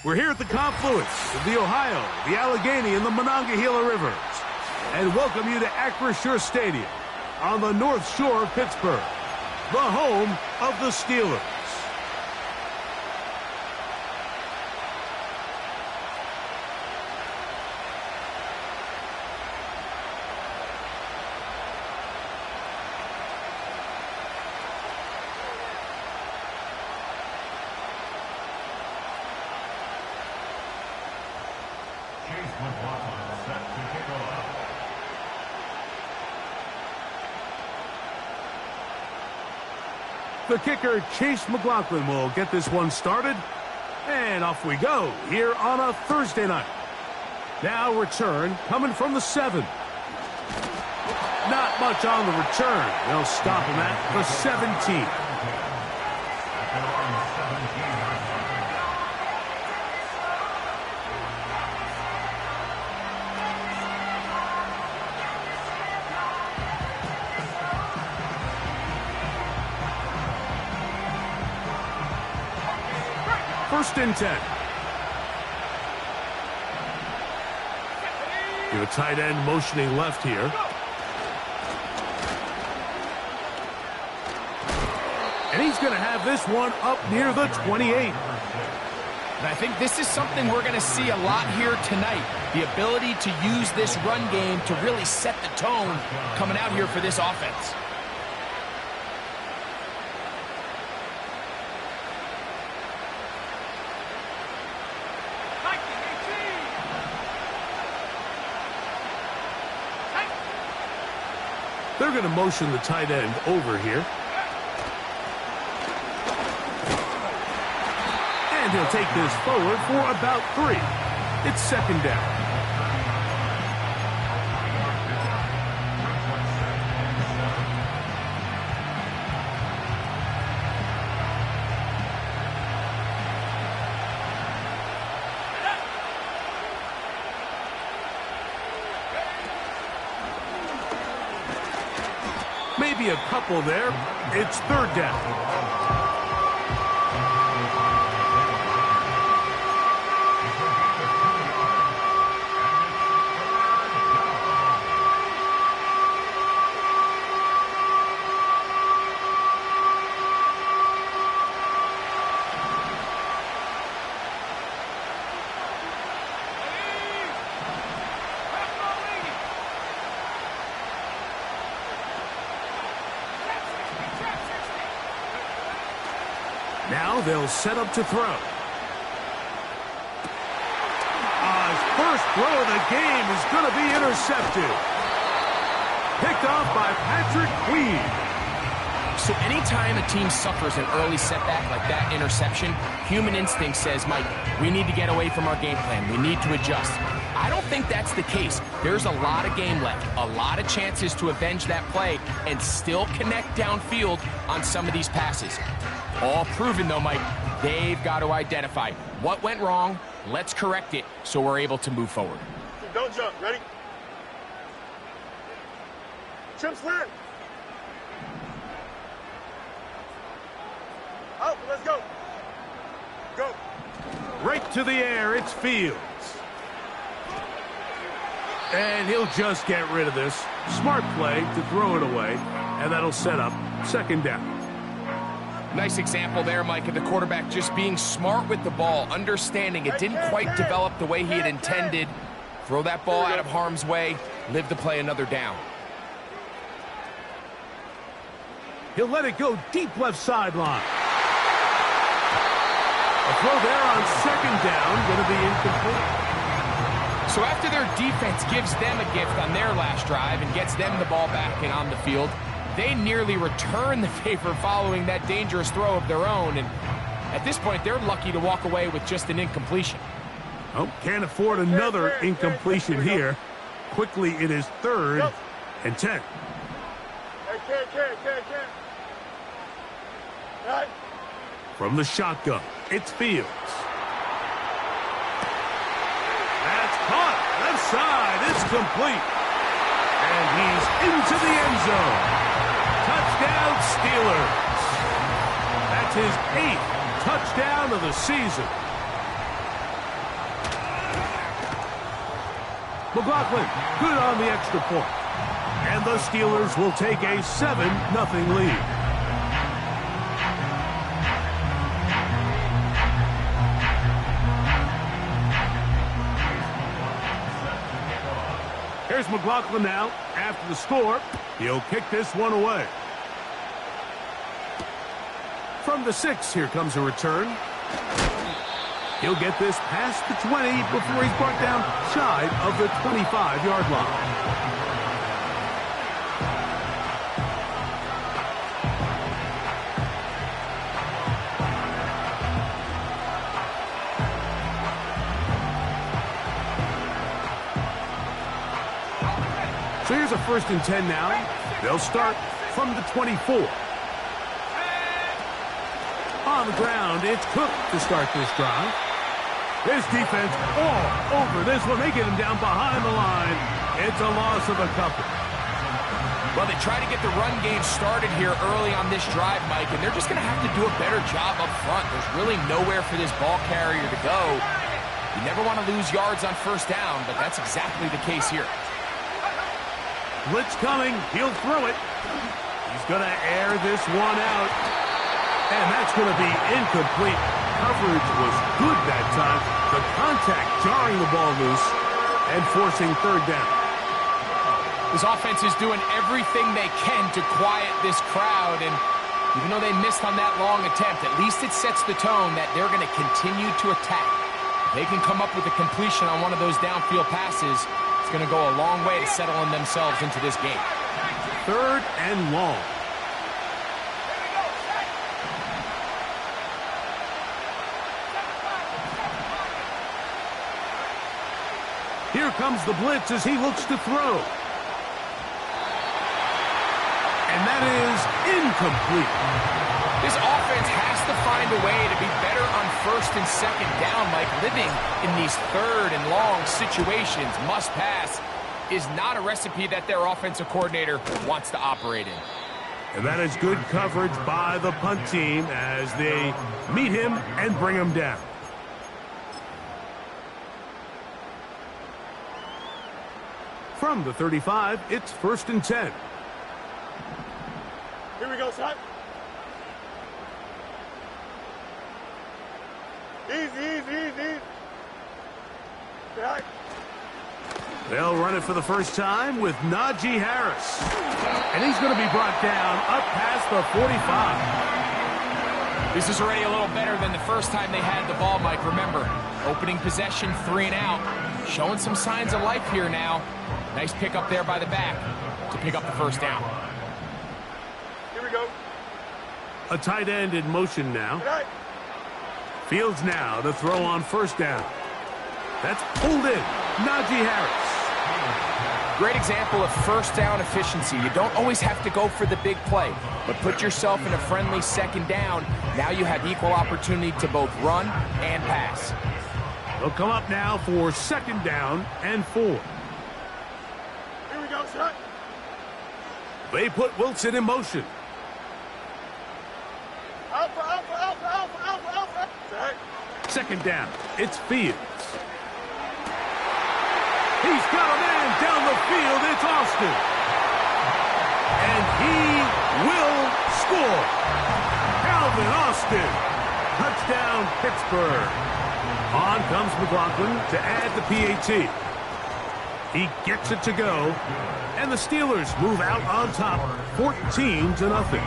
We're here at the confluence of the Ohio, the Allegheny, and the Monongahela Rivers, and welcome you to Acrisure Stadium on the North Shore of Pittsburgh, the home of the Steelers. The kicker, Chase McLaughlin, will get this one started. And off we go here on a Thursday night. Now return coming from the 7. Not much on the return. They'll stop him at the 17. First and 10. Give a tight end motioning left here. And he's going to have this one up near the 28. And I think this is something we're going to see a lot here tonight. The ability to use this run game to really set the tone coming out here for this offense. They're going to motion the tight end over here. And he'll take this forward for about 3. It's second down. Maybe a couple there. It's third down. Now they'll set up to throw. His first throw of the game is going to be intercepted. Picked off by Patrick Queen. So anytime a team suffers an early setback like that interception, human instinct says, Mike, we need to get away from our game plan. We need to adjust. I don't think that's the case. There's a lot of game left, a lot of chances to avenge that play and still connect downfield on some of these passes. All proven, though, Mike. They've got to identify what went wrong. Let's correct it so we're able to move forward. Don't jump. Ready? Trim slant. Out. Let's go. Go. Right to the air. It's Fields. And he'll just get rid of this. Smart play to throw it away. And that'll set up second down. Nice example there, Mike, of the quarterback just being smart with the ball, understanding it didn't quite develop the way he had intended. Throw that ball out of harm's way, live to play another down. He'll let it go deep left sideline. A throw there on second down, going to be incomplete. So after their defense gives them a gift on their last drive and gets them the ball back and on the field, they nearly return the favor following that dangerous throw of their own. And at this point, they're lucky to walk away with just an incompletion. Oh, can't afford another incompletion here. Quickly, it is third and 10. From the shotgun, it's Fields. That's caught. Left side. It's complete. And he's into the end zone. Touchdown, Steelers. That's his 8th touchdown of the season. McLaughlin, good on the extra point. And the Steelers will take a 7-0 lead. Here's McLaughlin now. After the score, he'll kick this one away. From the 6, here comes a return. He'll get this past the 20 before he's brought down shy of the 25-yard line. So here's a 1st and 10 now. They'll start from the 24. On the ground, it's Cook to start this drive. This defense all over this one. They get him down behind the line. It's a loss of a couple. Well, they try to get the run game started here early on this drive, Mike, and they're just going to have to do a better job up front. There's really nowhere for this ball carrier to go. You never want to lose yards on 1st down, but that's exactly the case here. Blitz coming. He'll throw it. He's going to air this one out. And that's going to be incomplete. Coverage was good that time. The contact jarring the ball loose and forcing 3rd down. This offense is doing everything they can to quiet this crowd, and even though they missed on that long attempt, at least it sets the tone that they're going to continue to attack. If they can come up with a completion on one of those downfield passes, it's going to go a long way to settling themselves into this game. 3rd and long. Here comes the blitz as he looks to throw. And that is incomplete. This offense has to find a way to be better on 1st and 2nd down, like living in these 3rd and long situations. Must pass is not a recipe that their offensive coordinator wants to operate in. And that is good coverage by the punt team as they meet him and bring him down. From the 35, it's 1st and 10. Here we go, son. Easy. Right. They'll run it for the first time with Najee Harris. And he's going to be brought down up past the 45. This is already a little better than the first time they had the ball, Mike. Remember, opening possession, 3 and out. Showing some signs of life here now. Nice pick up there by the back to pick up the 1st down. Here we go. A tight end in motion now. Right. Fields now to throw on 1st down. That's pulled in. Najee Harris. Great example of 1st down efficiency. You don't always have to go for the big play, but put yourself in a friendly 2nd down. Now you have equal opportunity to both run and pass. They'll come up now for 2nd down and 4. Here we go, son. They put Wilson in motion. Alpha. 2nd down. It's Fields. He's got a man down the field. It's Austin. And he will score. Calvin Austin. Touchdown, Pittsburgh. On comes McLaughlin to add the PAT. He gets it to go. And the Steelers move out on top 14-0.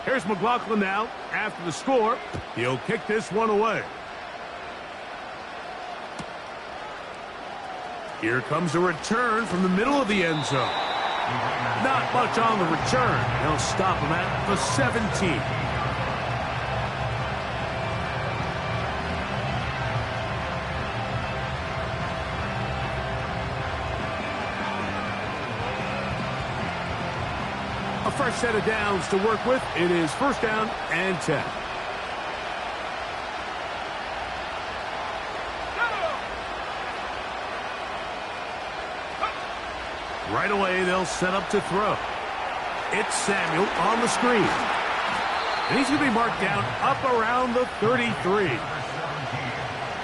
Here's McLaughlin now. After the score, he'll kick this one away. Here comes a return from the middle of the end zone. Not much on the return. They'll stop him at the 17. A fresh set of downs to work with. It is 1st down and 10. Right away, they'll set up to throw. It's Samuel on the screen. And he's going to be marked down up around the 33.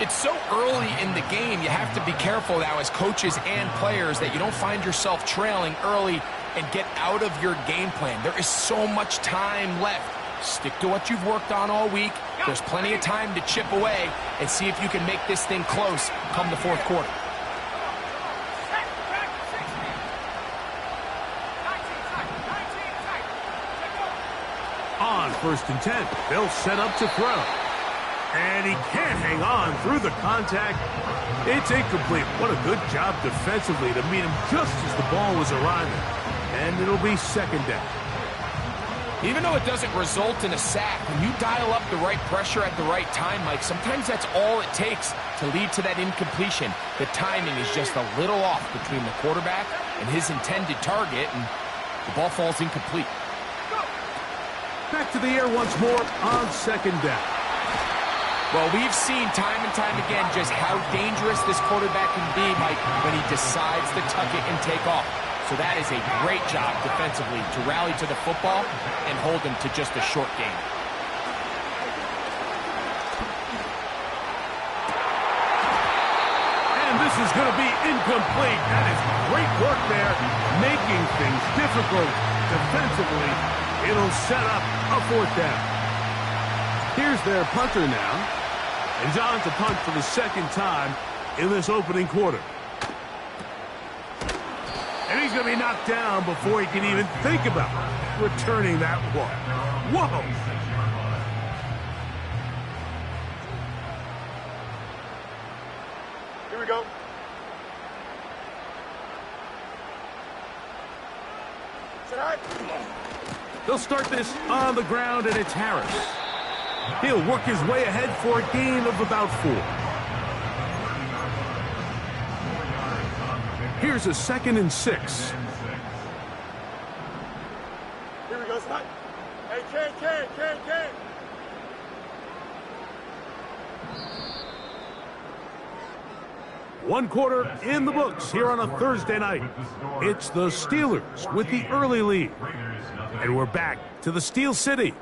It's so early in the game, you have to be careful now as coaches and players that you don't find yourself trailing early and get out of your game plan. There is so much time left. Stick to what you've worked on all week. There's plenty of time to chip away and see if you can make this thing close come the fourth quarter. On 1st and 10, they'll set up to throw. And he can't hang on through the contact. It's incomplete. What a good job defensively to meet him just as the ball was arriving. And it'll be 2nd down. Even though it doesn't result in a sack, when you dial up the right pressure at the right time, Mike, sometimes that's all it takes to lead to that incompletion. The timing is just a little off between the quarterback and his intended target, and the ball falls incomplete. Back to the air once more on 2nd down. Well, we've seen time and time again just how dangerous this quarterback can be, Mike, when he decides to tuck it and take off. So that is a great job defensively to rally to the football and hold him to just a short game. And this is going to be incomplete. That is great work there, making things difficult defensively. It'll set up a 4th down. Here's their punter now. And he's on to punt for the 2nd time in this opening quarter. And he's going to be knocked down before he can even think about returning that one. Whoa! Here we go. Sit high. They'll start this on the ground, and it's Harris. He'll work his way ahead for a gain of about 4. Here's a 2nd and 6. Here we go, son. Hey, Ken. One quarter in the books here on a Thursday night. It's the Steelers with the early lead. And we're back to the Steel City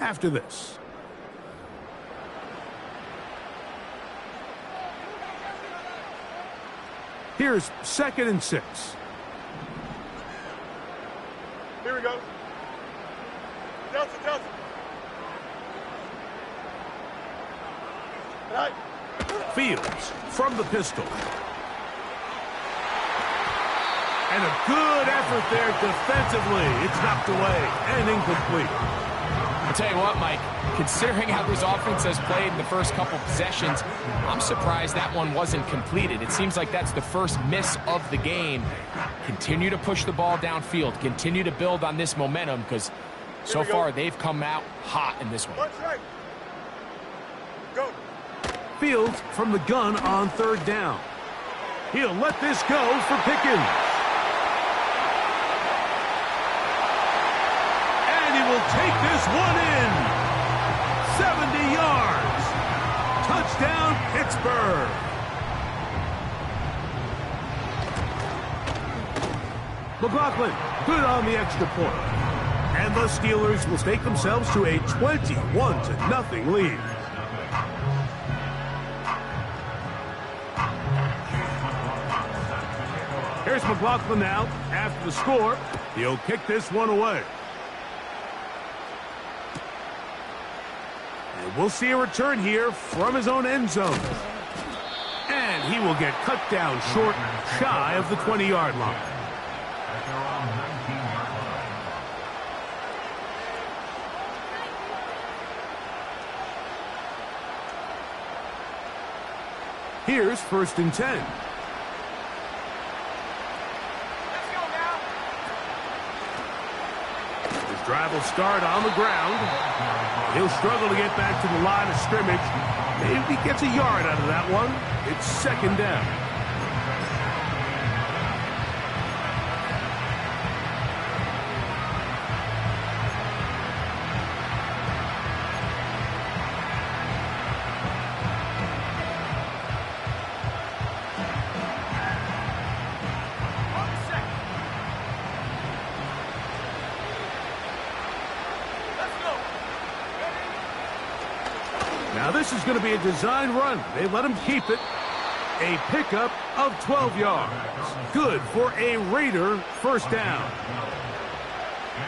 after this. Here's 2nd and 6. Here we go. Delta. Right. Fields from the pistol. And a good effort there defensively. It's knocked away and incomplete. I'll tell you what, Mike, considering how this offense has played in the first couple possessions, I'm surprised that one wasn't completed. It seems like that's the first miss of the game. Continue to push the ball downfield. Continue to build on this momentum because so far they've come out hot in this one. One strike. Go. Fields from the gun on 3rd down. He'll let this go for Pickens. And he will take this one in. 70 yards. Touchdown, Pittsburgh. McLaughlin, good on the extra point. And the Steelers will stake themselves to a 21-0 lead. Here's McLaughlin now. After the score, he'll kick this one away. And we'll see a return here from his own end zone. And he will get cut down short, shy of the 20-yard line. Here's 1st and 10. His drive will start on the ground. He'll struggle to get back to the line of scrimmage. Maybe he gets a yard out of that one. It's 2nd down. Now this is going to be a design run. They let him keep it. A pickup of 12 yards. Good for a Raider first down.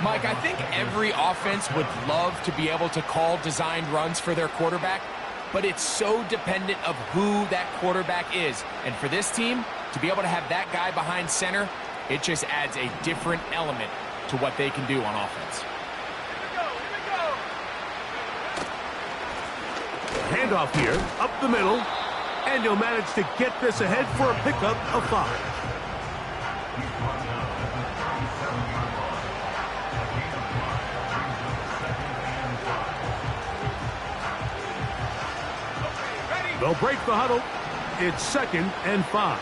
Mike, I think every offense would love to be able to call designed runs for their quarterback, but it's so dependent of who that quarterback is. And for this team, to be able to have that guy behind center, it just adds a different element to what they can do on offense. Handoff here, up the middle, and he'll manage to get this ahead for a pickup of 5. They'll break the huddle. It's 2nd and 5.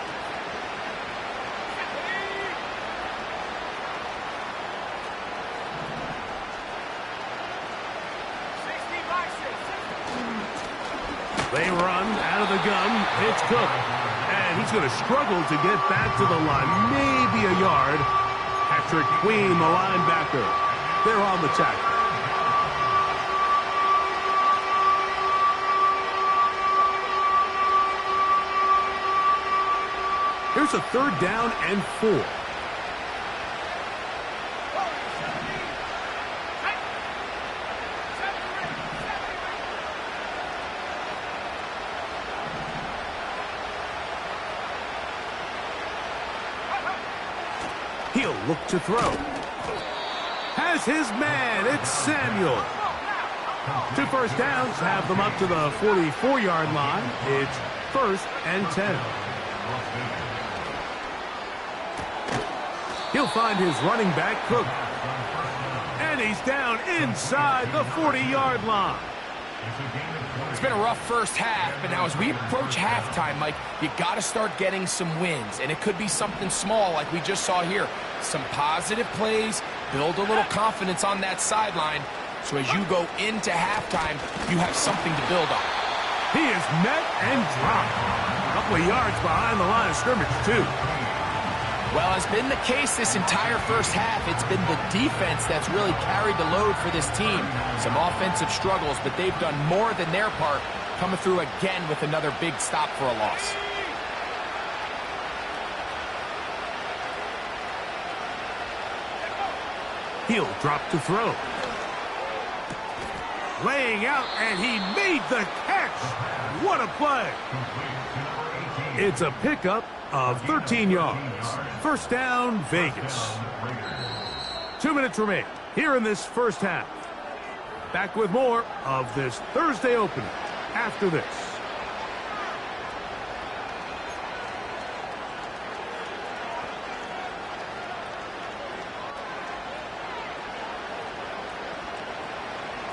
They run out of the gun. It's Cook. And he's going to struggle to get back to the line. Maybe a yard. Patrick Queen, the linebacker. They're on the tackle. Here's a 3rd down and 4. He'll look to throw. Has his man. It's Samuel. 2 first downs have them up to the 44-yard line. It's 1st and 10. He'll find his running back, Cook. And he's down inside the 40-yard line. It's been a rough first half, but now as we approach halftime, Mike, you got to start getting some wins. And it could be something small like we just saw here. Some positive plays, build a little confidence on that sideline. So as you go into halftime, you have something to build on. He is met and dropped. A couple of yards behind the line of scrimmage, too. Well, as been the case this entire first half, it's been the defense that's really carried the load for this team. Some offensive struggles, but they've done more than their part, coming through again with another big stop for a loss. He'll drop to throw. Laying out, and he made the catch. What a play. It's a pickup of 13 yards. First down, Vegas. 2 minutes remain here in this first half. Back with more of this Thursday opener after this.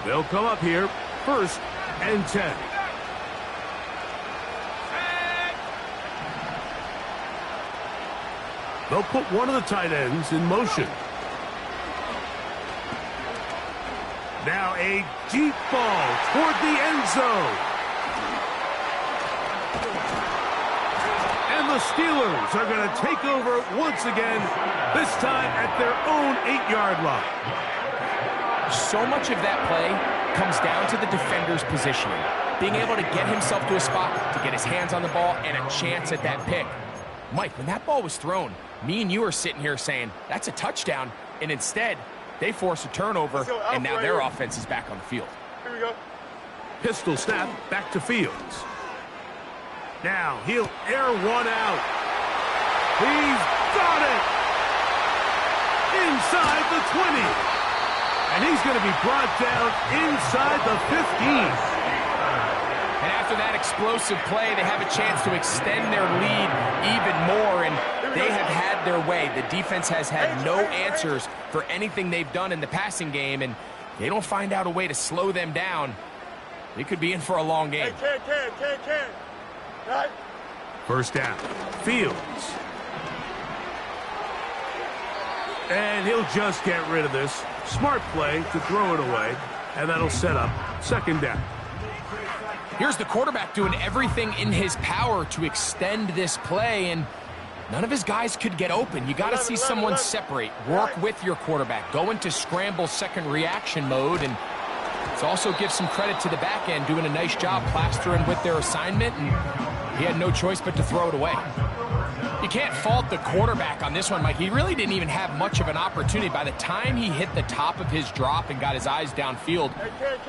They'll come up here, 1st and 10. They'll put one of the tight ends in motion. Now a deep ball toward the end zone. And the Steelers are going to take over once again, this time at their own 8-yard line. So much of that play comes down to the defender's positioning. Being able to get himself to a spot, to get his hands on the ball, and a chance at that pick. Mike, when that ball was thrown, me and you are sitting here saying, that's a touchdown, and instead, they force a turnover, and now their offense is back on the field. Here we go. Pistol snap back to Fields. Now he'll air one out. He's got it! Inside the 20. And he's going to be brought down inside the 15. And after that explosive play, they have a chance to extend their lead even more, and they have had their way. The defense has had no answers for anything they've done in the passing game, and they don't find out a way to slow them down. They could be in for a long game. Can. Right? First down. Fields. And he'll just get rid of this. Smart play to throw it away, and that'll set up 2nd down. Here's the quarterback doing everything in his power to extend this play, and none of his guys could get open. You got to see someone separate, work with your quarterback, go into scramble second reaction mode, and Let's also give some credit to the back end, doing a nice job plastering with their assignment, and he had no choice but to throw it away. You can't fault the quarterback on this one, Mike. He really didn't even have much of an opportunity. By the time he hit the top of his drop and got his eyes downfield,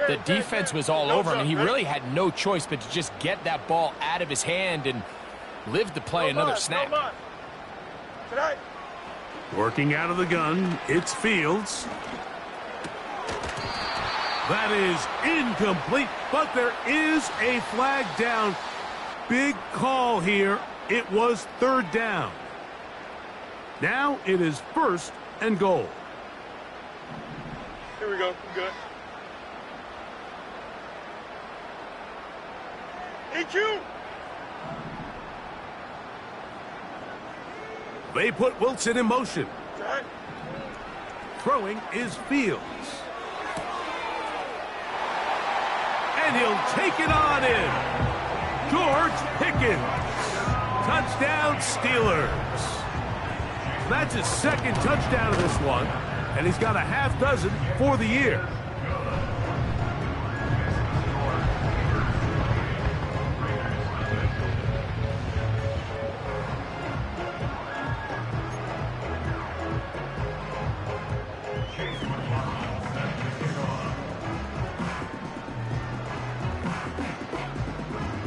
the defense was all over him, and he really had no choice but to just get that ball out of his hand and live to play another snap. Working out of the gun, it's Fields. That is incomplete, but there is a flag down. Big call here. It was third down. Now it is 1st and goal. Here we go. Good. EQ. They put Wilson in motion. Throwing is Fields. And he'll take it on in. George Pickens. Touchdown, Steelers. That's his 2nd touchdown of this one, and he's got a half dozen for the year.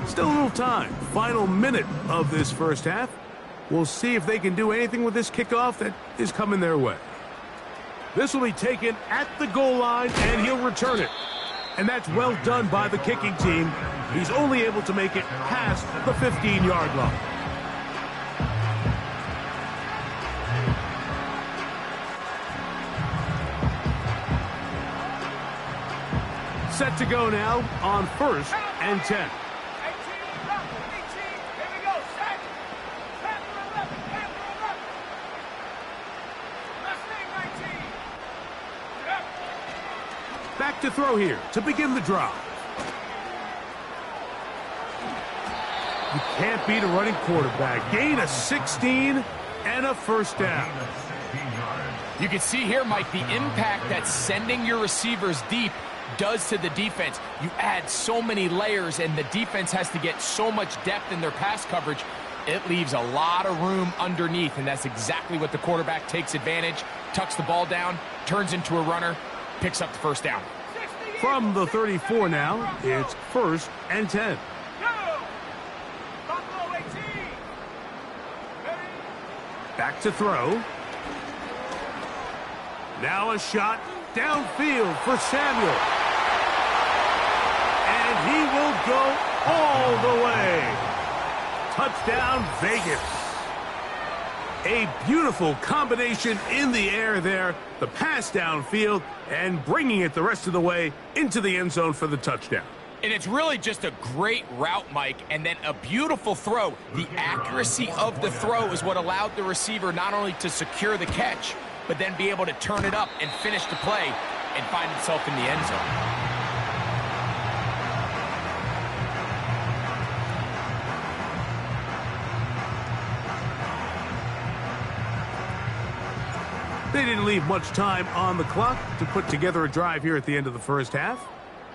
Still a little time. Final minute of this first half. We'll see if they can do anything with this kickoff that is coming their way. This will be taken at the goal line, and he'll return it. And that's well done by the kicking team. He's only able to make it past the 15-yard line. Set to go now on 1st and 10. Back to throw here to begin the drive. You can't beat a running quarterback. Gain of 16 and a 1st down. You can see here, Mike, the impact that sending your receivers deep does to the defense. You add so many layers, and the defense has to get so much depth in their pass coverage. It leaves a lot of room underneath, and that's exactly what the quarterback takes advantage. Tucks the ball down, turns into a runner, picks up the 1st down. From the 34 now, it's 1st and 10. Back to throw. Now a shot downfield for Samuel. And he will go all the way. Touchdown, Vegas. A beautiful combination in the air there. The pass downfield and bringing it the rest of the way into the end zone for the touchdown. And it's really just a great route, Mike, and then a beautiful throw. The accuracy of the throw is what allowed the receiver not only to secure the catch, but then be able to turn it up and finish the play and find himself in the end zone. They didn't leave much time on the clock to put together a drive here at the end of the first half.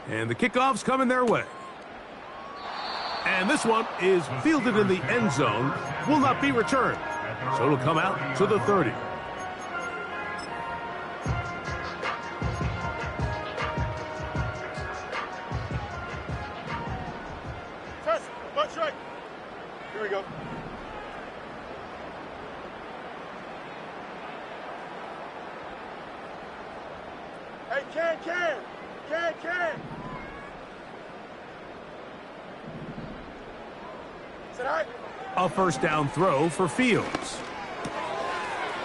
And the kickoff's coming their way. And this one is fielded in the end zone, will not be returned. So it'll come out to the 30. Test, butt strike. Here we go. Hey, can. Is it all right? A 1st down throw for Fields.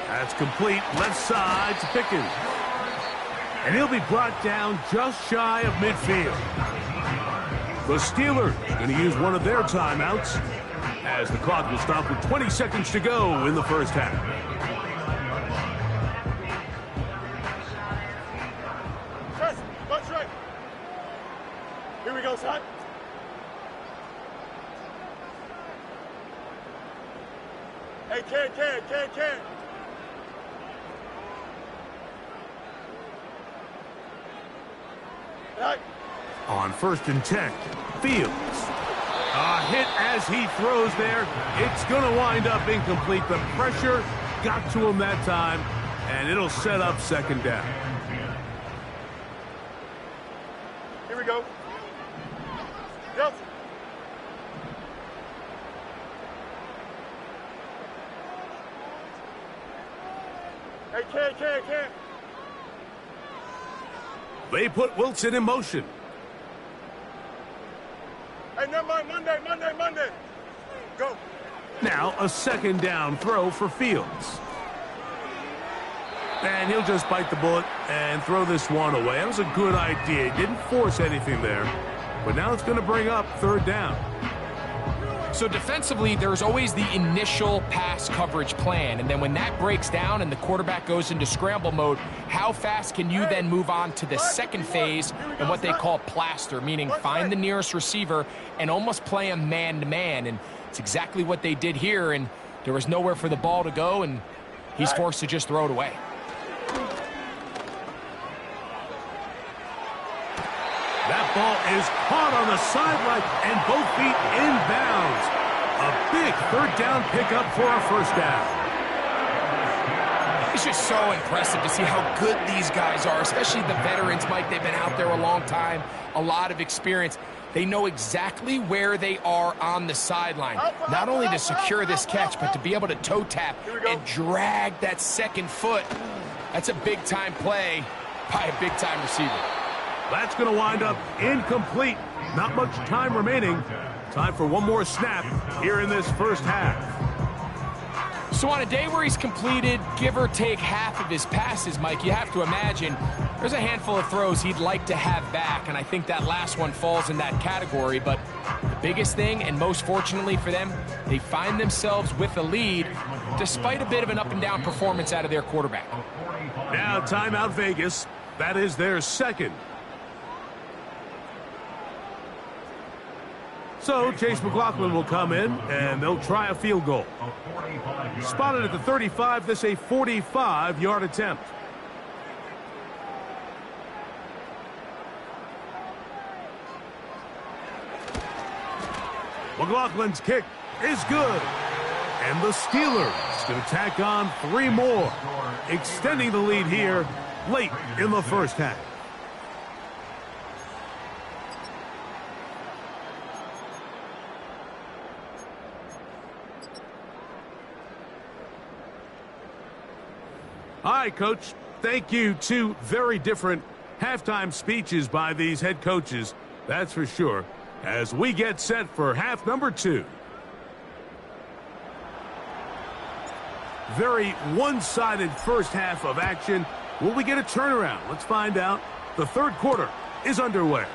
That's complete left side to Pickens. And he'll be brought down just shy of midfield. The Steelers going to use one of their timeouts as the clock will stop with 20 seconds to go in the first half. Test, butt strike. Here we go, son. Hey, can. All right, on 1st and 10. Fields. A hit as he throws there. It's going to wind up incomplete. The pressure got to him that time, and it'll set up 2nd down. Here we go. Yep. Hey, can't. They put Wilson in motion. Hey, never mind. Monday. Go. Now a 2nd down throw for Fields. And he'll just bite the bullet and throw this one away. That was a good idea. He didn't force anything there. But now it's going to bring up 3rd down. So defensively, there's always the initial pass coverage plan. And then when that breaks down and the quarterback goes into scramble mode, how fast can you then move on to the 2nd phase and what they call plaster, meaning find the nearest receiver and almost play him man-to-man. And it's exactly what they did here, and there was nowhere for the ball to go, and he's forced to just throw it away. That ball is caught on the sideline and both feet inbounds. A big 3rd down pickup for a 1st down. It's just so impressive to see how good these guys are, especially the veterans, Mike. They've been out there a long time, a lot of experience. They know exactly where they are on the sideline, not only to secure this catch, but to be able to toe tap and drag that 2nd foot. That's a big-time play by a big-time receiver. That's going to wind up incomplete. Not much time remaining. Time for one more snap here in this 1st half. So on a day where he's completed, give or take half of his passes, Mike, you have to imagine there's a handful of throws he'd like to have back, and I think that last one falls in that category. But the biggest thing, and most fortunately for them, they find themselves with a lead despite a bit of an up-and-down performance out of their quarterback. Now timeout Vegas. That is their 2nd. So Chase McLaughlin will come in, and they'll try a field goal. Spotted at the 35, this a 45-yard attempt. McLaughlin's kick is good. And the Steelers going to tack on 3 more, extending the lead here late in the 1st half. All right, Coach, thank you. 2 very different halftime speeches by these head coaches, that's for sure, as we get set for half number 2. Very one-sided 1st half of action. Will we get a turnaround? Let's find out. The 3rd quarter is underway.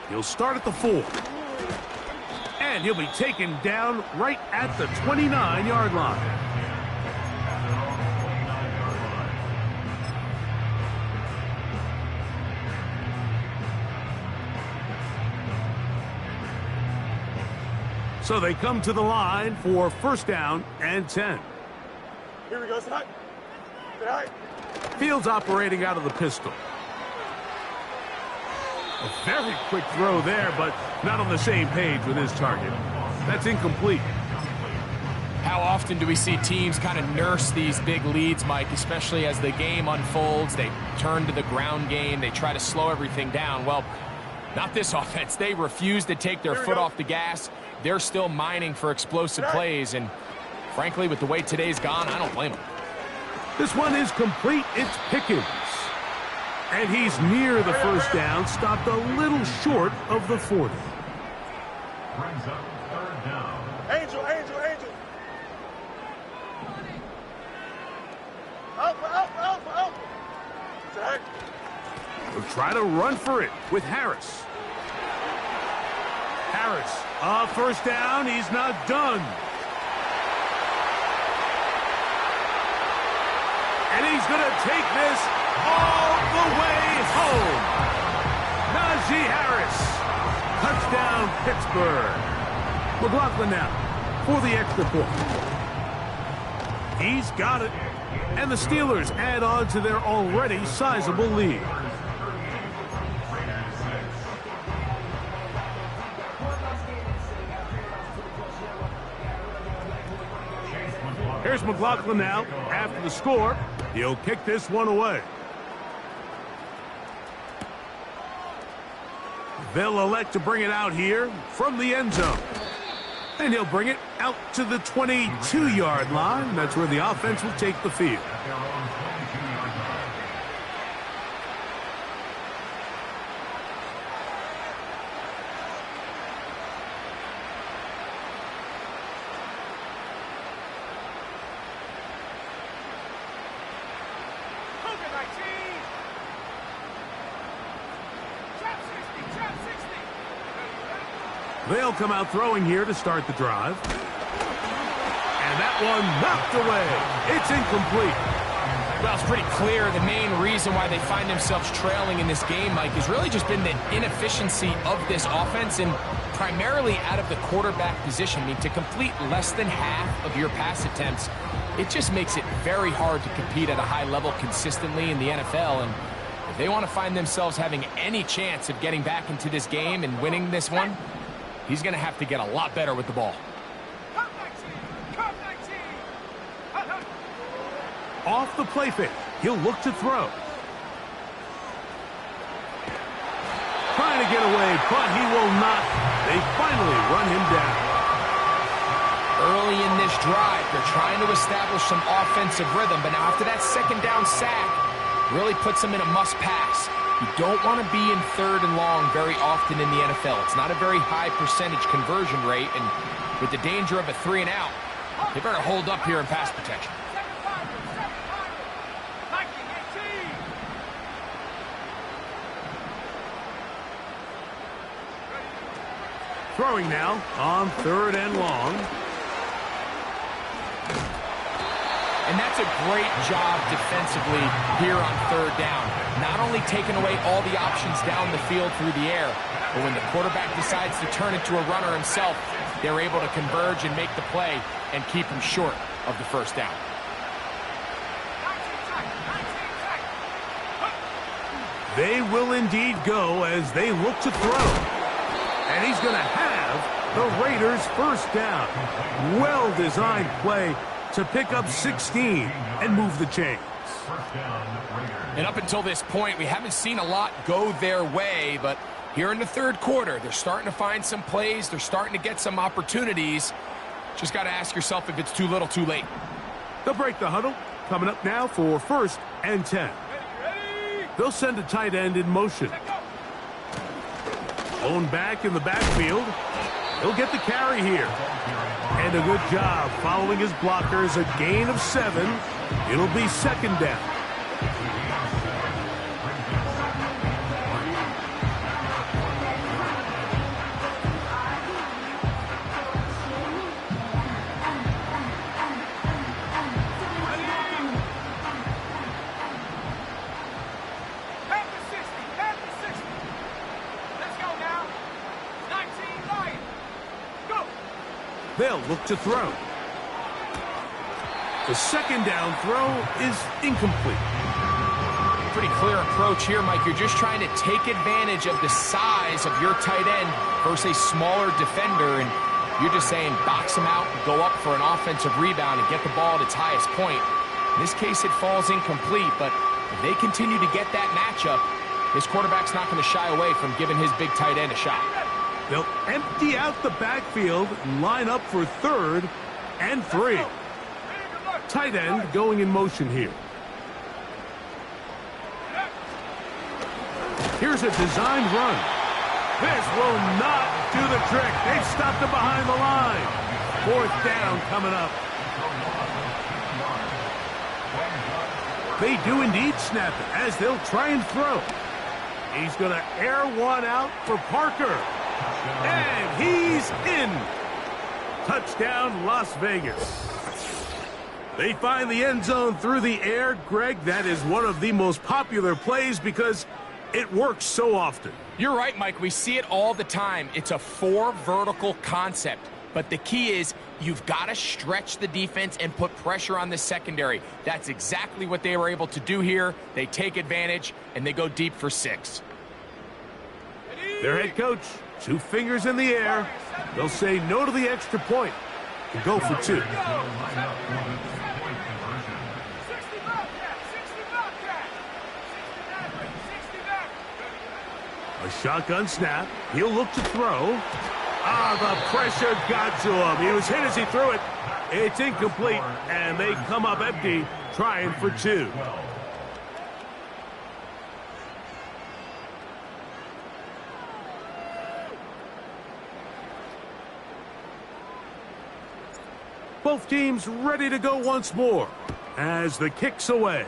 He'll start at the 4. And he'll be taken down right at the 29-yard line. So they come to the line for 1st down and 10. Here we go, Side. Fields operating out of the pistol. A very quick throw there, but not on the same page with his target. That's incomplete. How often do we see teams kind of nurse these big leads, Mike, especially as the game unfolds? They turn to the ground game. They try to slow everything down. Well, not this offense. They refuse to take their foot off the gas. They're still mining for explosive plays, and frankly, with the way today's gone, I don't blame them. This one is complete. It's Pickens. And he's near the 1st down, stopped a little short of the 40. Brings up 3rd down. Angel. Out. Side. We'll try to run for it with Harris. Harris, 1st down. He's not done. And he's going to take this all the way home. Najee Harris. Touchdown, Pittsburgh. McLaughlin now for the extra point. He's got it. And the Steelers add on to their already sizable lead. Here's McLaughlin now after the score. He'll kick this one away. They'll elect to bring it out here from the end zone. And he'll bring it out to the 22-yard line. That's where the offense will take the field. They'll come out throwing here to start the drive. And that one knocked away. It's incomplete. Well, it's pretty clear the main reason why they find themselves trailing in this game, Mike, has really just been the inefficiency of this offense and primarily out of the quarterback position. I mean, to complete less than half of your pass attempts, it just makes it very hard to compete at a high level consistently in the NFL. And if they want to find themselves having any chance of getting back into this game and winning this one, he's going to have to get a lot better with the ball. Off the play fake, he'll look to throw. Trying to get away, but he will not. They finally run him down. Early in this drive, they're trying to establish some offensive rhythm, but now after that second down sack, really puts them in a must-pass. You don't want to be in third and long very often in the NFL. It's not a very high percentage conversion rate, and with the danger of a 3 and out, they better hold up here in pass protection. Throwing now on 3rd and long. And that's a great job defensively here on 3rd down. Not only taking away all the options down the field through the air, but when the quarterback decides to turn into a runner himself, they're able to converge and make the play and keep him short of the 1st down. They will indeed go as they look to throw. And he's going to have the Raiders' 1st down. Well-designed play to pick up 16 and move the chains. And up until this point, we haven't seen a lot go their way, but here in the 3rd quarter, they're starting to find some plays. They're starting to get some opportunities. Just got to ask yourself if it's too little, too late. They'll break the huddle. Coming up now for 1st and 10. They'll send a tight end in motion. Blown back in the backfield. He'll get the carry here. And a good job following his blockers. A gain of 7. It'll be 2nd down. They'll look to throw. The 2nd down throw is incomplete. Pretty clear approach here, Mike. You're just trying to take advantage of the size of your tight end versus a smaller defender, and you're just saying box him out, go up for an offensive rebound, and get the ball at its highest point. In this case, it falls incomplete, but if they continue to get that matchup, this quarterback's not going to shy away from giving his big tight end a shot. They'll empty out the backfield and line up for 3rd and 3. Tight end going in motion here. Here's a designed run. This will not do the trick. They've stopped him behind the line. 4th down coming up. They do indeed snap it as they'll try and throw. He's going to air one out for Parker. And he's in. Touchdown, Las Vegas. They find the end zone through the air. Greg, that is one of the most popular plays because it works so often. You're right, Mike. We see it all the time. It's a 4 vertical concept. But the key is you've got to stretch the defense and put pressure on the secondary. That's exactly what they were able to do here. They take advantage, and they go deep for 6. Their head coach, 2 fingers in the air. They'll say no to the extra point. to go for two. A shotgun snap. He'll look to throw. The pressure got to him. He was hit as he threw it. It's incomplete, and they come up empty, trying for two. Both teams ready to go once more as the kick's away.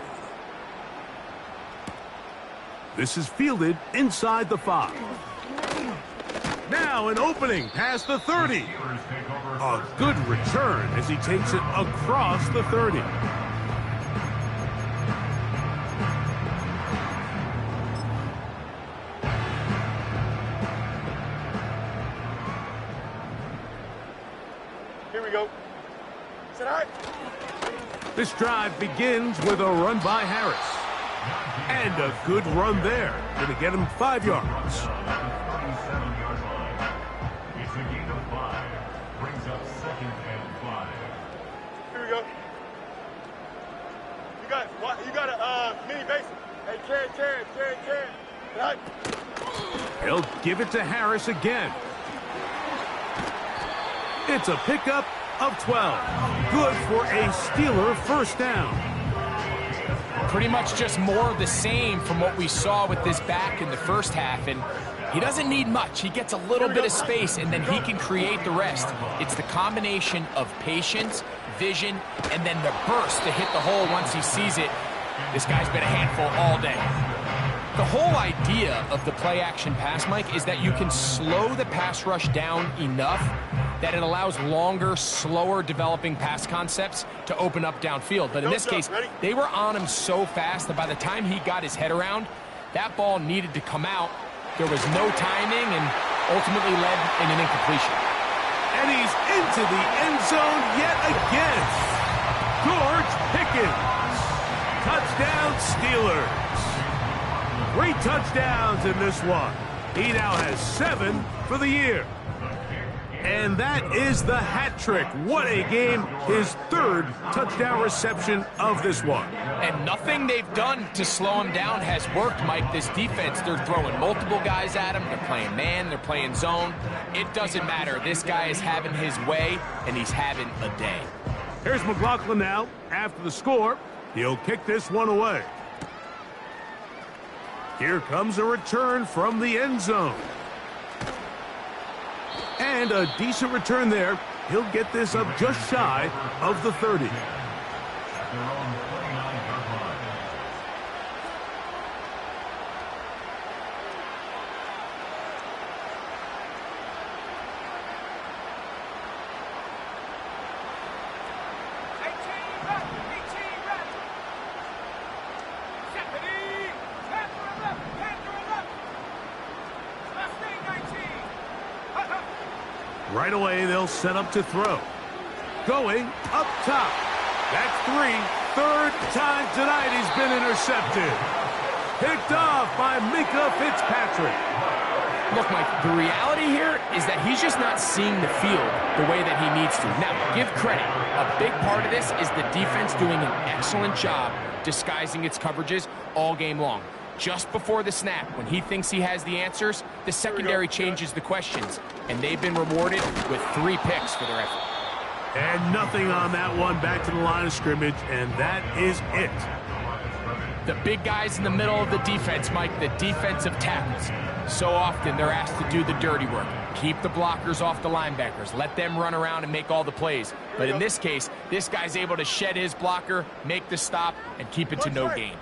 This is fielded inside the 5. Now an opening past the 30. A good return as he takes it across the 30. Here we go. Sit high. This drive begins with a run by Harris. And a good run there. Going to get him 5 yards. It's a gain of 5. Brings up 2nd and 5. Here we go. You got a mini base. Hey, carry. Right. He'll give it to Harris again. It's a pickup of 12. Good for a Steeler first down. Pretty much just more of the same from what we saw with this back in the first half, and he doesn't need much. He gets a little bit of space, and then he can create the rest. It's the combination of patience, vision, and then the burst to hit the hole once he sees it. This guy's been a handful all day. The whole idea of the play-action pass, Mike, is that you can slow the pass rush down enough that it allows longer, slower developing pass concepts to open up downfield. But in this case, they were on him so fast that by the time he got his head around, that ball needed to come out. There was no timing and ultimately led in an incompletion. And he's into the end zone yet again. George Pickens. Touchdown Steelers. 3 touchdowns in this one. He now has 7 for the year. And that is the hat trick. What a game. His 3rd touchdown reception of this one. And nothing they've done to slow him down has worked, Mike. This defense, they're throwing multiple guys at him. They're playing man. They're playing zone. It doesn't matter. This guy is having his way, and he's having a day. Here's McLaughlin now. After the score, he'll kick this one away. Here comes a return from the end zone. And a decent return there. He'll get this up just shy of the 30. Right away, they'll set up to throw. Going up top. That's 3. 3rd time tonight he's been intercepted. Picked off by Minka Fitzpatrick. Look, Mike, the reality here is that he's just not seeing the field the way that he needs to. Now, give credit. A big part of this is the defense doing an excellent job disguising its coverages all game long. Just before the snap, when he thinks he has the answers, the secondary changes the questions, and they've been rewarded with 3 picks for their effort. And nothing on that one, back to the line of scrimmage, and that is it. The big guys in the middle of the defense, Mike, the defensive tackles. So often they're asked to do the dirty work. Keep the blockers off the linebackers. Let them run around and make all the plays. But in this case, this guy's able to shed his blocker, make the stop, and keep it to no gain.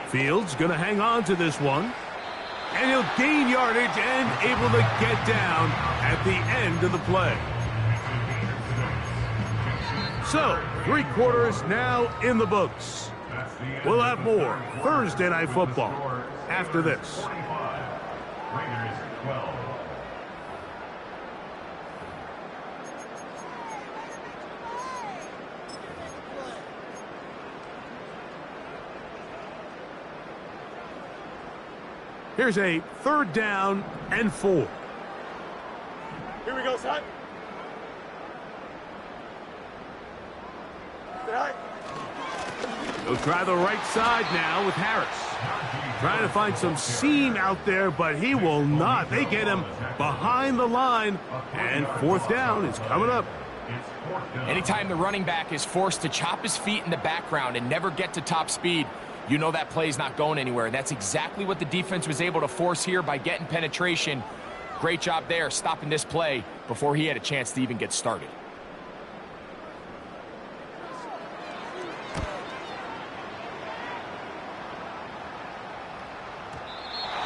Fields going to hang on to this one. And he'll gain yardage and able to get down at the end of the play. So, 3 quarters now in the books. We'll have more Thursday Night Football after this. Raiders 12. Here's a 3rd down and 4. Here we go, son. He'll try the right side now with Harris. Trying to find some seam out there, but he will not. They get him behind the line, and 4th down is coming up. Anytime the running back is forced to chop his feet in the background and never get to top speed, you know that play's not going anywhere. That's exactly what the defense was able to force here by getting penetration. Great job there, stopping this play before he had a chance to even get started.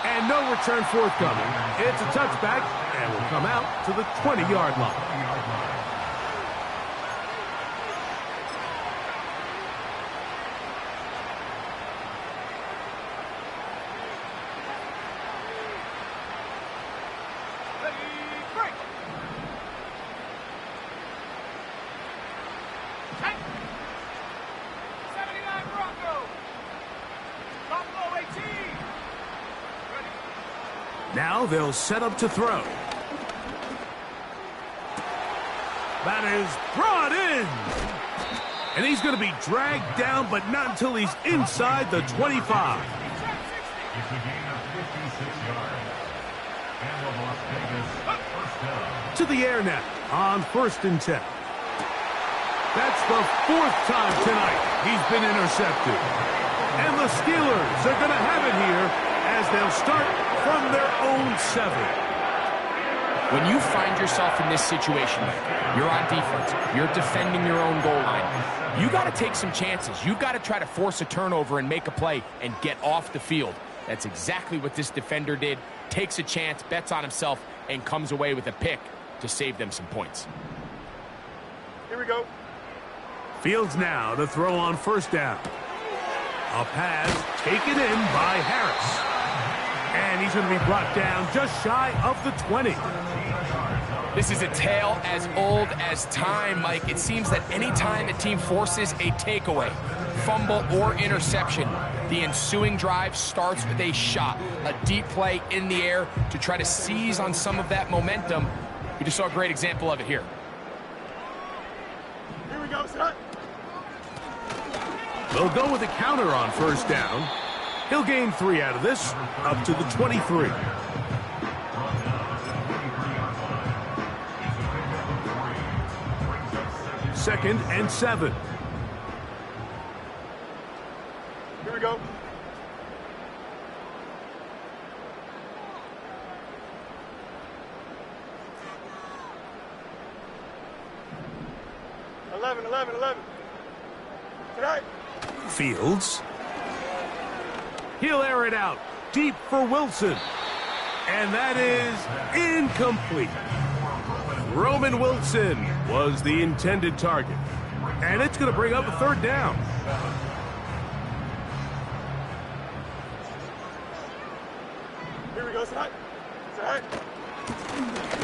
And no return forthcoming. It's a touchback, and will come out to the 20-yard line. Now they'll set up to throw. That is brought in. And he's going to be dragged down, but not until he's inside the 25. It's a gain of 56 yards. And the Las Vegas first down. To the air now on 1st and 10. That's the 4th time tonight he's been intercepted. And the Steelers are going to have it here as they'll start from their own 7. When you find yourself in this situation, you're on defense, you're defending your own goal line, you got to take some chances. You've got to try to force a turnover and make a play and get off the field. That's exactly what this defender did. Takes a chance, bets on himself, and comes away with a pick to save them some points. Here we go. Fields now to throw on 1st down. A pass taken in by Harris. And he's going to be brought down just shy of the 20. This is a tale as old as time, Mike. It seems that any time a team forces a takeaway, fumble, or interception, the ensuing drive starts with a shot, a deep play in the air to try to seize on some of that momentum. We just saw a great example of it here. Here we go, son. They'll go with a counter on 1st down. He'll gain 3 out of this, up to the 23. Second and 7. Here we go. Eleven. Tonight. Fields. He'll air it out deep for Wilson. And that is incomplete. Roman Wilson was the intended target. And it's going to bring up a 3rd down. Here we go, son.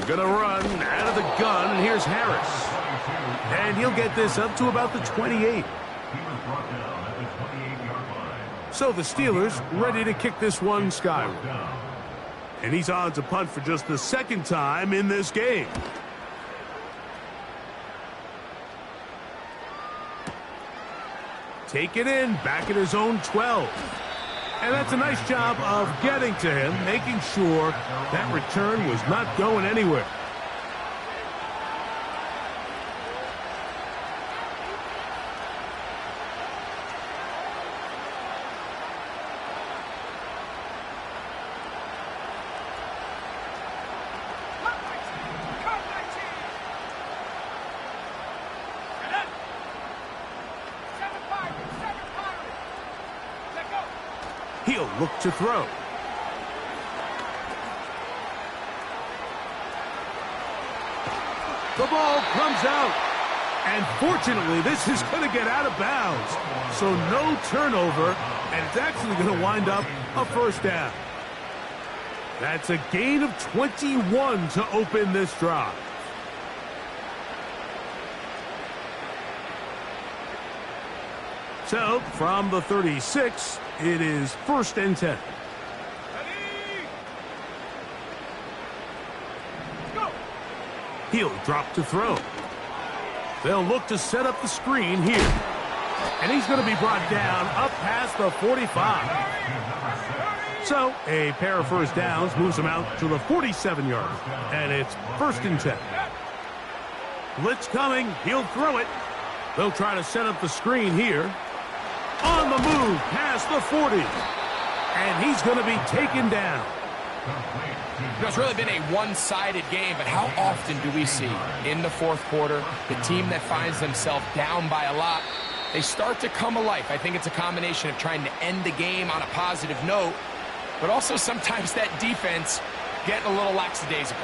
Going to run out of the gun, and here's Harris. And he'll get this up to about the 28. So the Steelers ready to kick this one skyward. And he's on to punt for just the 2nd time in this game. Take it in, back at his own 12. And that's a nice job of getting to him, making sure that return was not going anywhere. He'll look to throw. The ball comes out. And fortunately, this is going to get out of bounds. So no turnover, and it's actually going to wind up a 1st down. That's a gain of 21 to open this drive. So, from the 36, it is 1st and 10. Ready? He'll drop to throw. They'll look to set up the screen here. And he's going to be brought down up past the 45. So a pair of first downs moves him out to the 47-yard. And it's 1st and 10. Blitz coming. He'll throw it. They'll try to set up the screen here. On the move past the 40. And he's going to be taken down. It's really been a one-sided game, but how often do we see in the fourth quarter the team that finds themselves down by a lot, they start to come alive? I think it's a combination of trying to end the game on a positive note, but also sometimes that defense getting a little lackadaisical.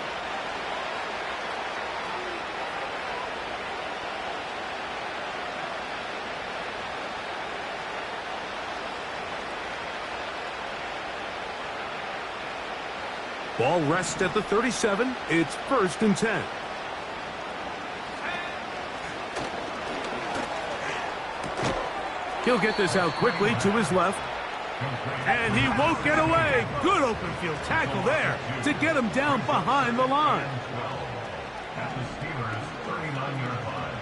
Ball rests at the 37. It's 1st and 10. He'll get this out quickly to his left. And he won't get away. Good open field tackle there to get him down behind the line. At the Steelers' 39-yard line.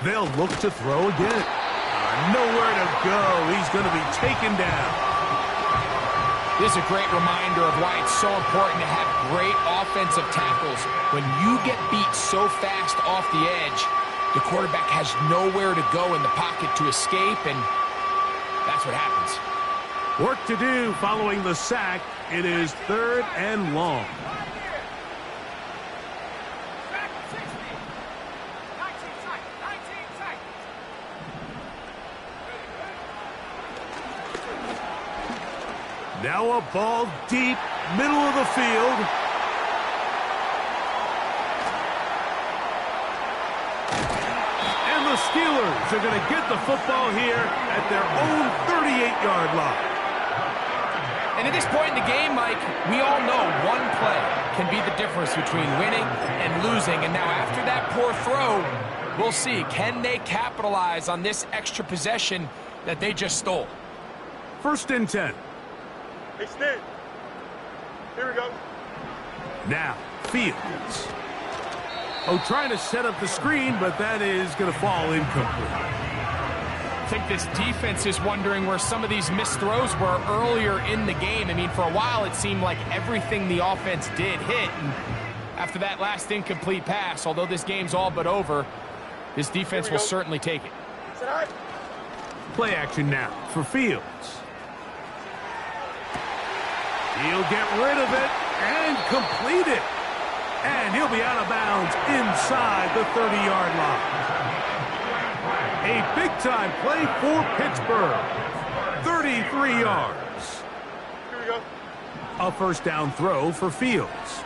They'll look to throw again. Nowhere to go. He's going to be taken down. This is a great reminder of why it's so important to have great offensive tackles. When you get beat so fast off the edge, the quarterback has nowhere to go in the pocket to escape, and that's what happens. Work to do following the sack. It is 3rd and long. Now a ball deep, middle of the field. And the Steelers are going to get the football here at their own 38-yard line. And at this point in the game, Mike, we all know one play can be the difference between winning and losing. And now after that poor throw, we'll see, can they capitalize on this extra possession that they just stole? 1st and 10. Extend. Here we go. Now, Fields. Oh, trying to set up the screen, but that is going to fall incomplete. I think this defense is wondering where some of these missed throws were earlier in the game. I mean, for a while, it seemed like everything the offense did hit. And after that last incomplete pass, although this game's all but over, this defense will certainly take it. Play action now for Fields. He'll get rid of it and complete it. And he'll be out of bounds inside the 30-yard line. A big-time play for Pittsburgh. 33 yards. Here we go. A 1st down throw for Fields.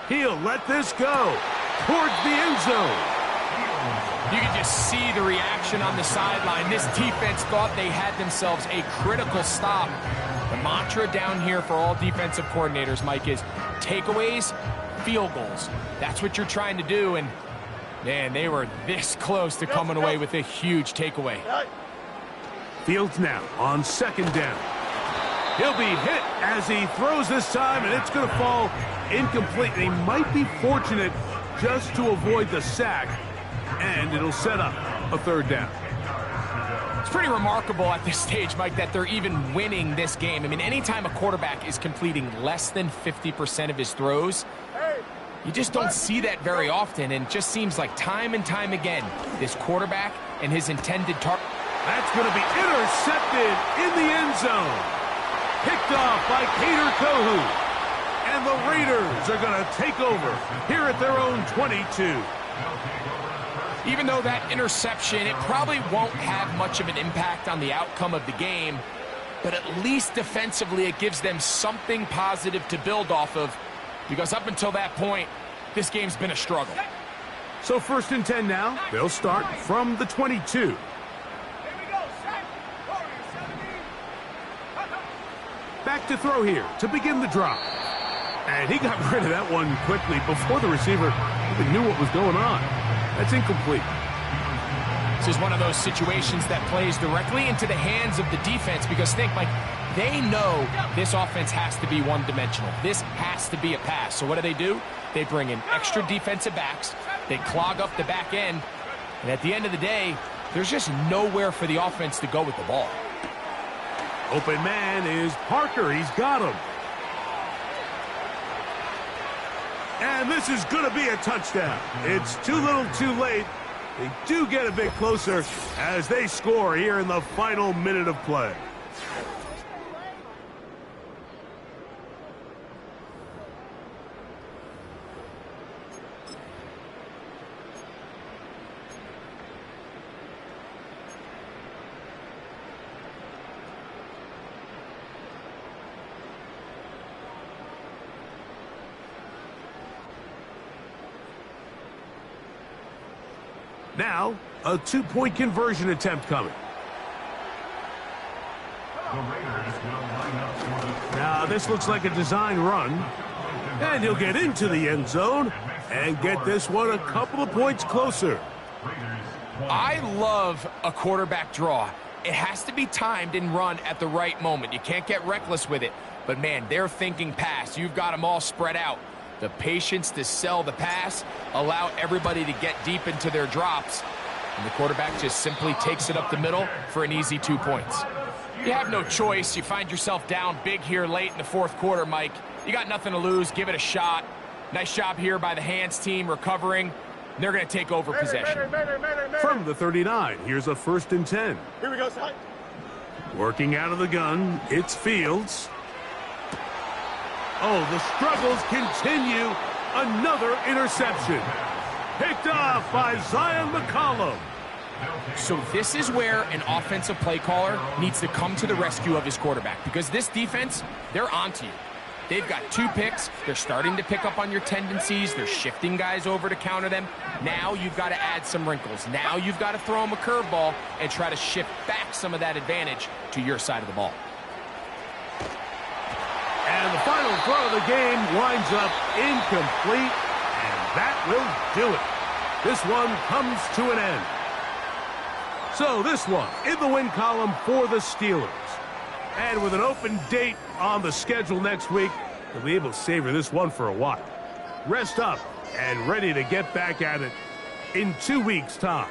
He'll let this go towards the end zone. You can just see the reaction on the sideline. This defense thought they had themselves a critical stop. The mantra down here for all defensive coordinators, Mike, is takeaways, field goals. That's what you're trying to do, and, man, they were this close to coming away with a huge takeaway. Fields now on 2nd down. He'll be hit as he throws this time, and it's going to fall incomplete. He might be fortunate just to avoid the sack, and it'll set up a 3rd down. It's pretty remarkable at this stage, Mike, that they're even winning this game. I mean, anytime a quarterback is completing less than 50% of his throws, you just don't see that very often, and it just seems like time and time again, this quarterback and his intended target. That's going to be intercepted in the end zone. Picked off by Cater Kohu. And the Raiders are going to take over here at their own 22. Even though that interception, it probably won't have much of an impact on the outcome of the game, but at least defensively it gives them something positive to build off of, because up until that point, this game's been a struggle. So 1st and 10 now. They'll start from the 22. Back to throw here to begin the drive. And he got rid of that one quickly before the receiver even knew what was going on. That's incomplete. This is one of those situations that plays directly into the hands of the defense because think, Mike, they know this offense has to be one-dimensional. This has to be a pass. So what do? They bring in extra defensive backs. They clog up the back end. And at the end of the day, there's just nowhere for the offense to go with the ball. Open man is Parker. He's got him. And this is going to be a touchdown. It's too little too late. They do get a bit closer as they score here in the final minute of play. Now, a two-point conversion attempt coming. Now, this looks like a design run. And he'll get into the end zone and get this one a couple of points closer. I love a quarterback draw. It has to be timed and run at the right moment. You can't get reckless with it. But, man, they're thinking pass. You've got them all spread out. The patience to sell the pass, allow everybody to get deep into their drops, and the quarterback just simply takes it up the middle for an easy 2 points. You have no choice. You find yourself down big here late in the fourth quarter, Mike. You got nothing to lose. Give it a shot. Nice job here by the hands team recovering. They're going to take over possession. From the 39, here's a 1st and 10. Here we go, side. Working out of the gun, it's Fields. Oh, the struggles continue. Another interception. Picked off by Zion McCollum. So this is where an offensive play caller needs to come to the rescue of his quarterback because this defense, they're onto you. They've got 2 picks. They're starting to pick up on your tendencies. They're shifting guys over to counter them. Now you've got to add some wrinkles. Now you've got to throw them a curveball and try to shift back some of that advantage to your side of the ball. And the final throw of the game winds up incomplete, and that will do it. This one comes to an end. So this one in the win column for the Steelers. And with an open date on the schedule next week, they'll be able to savor this one for a while. Rest up and ready to get back at it in 2 weeks' time.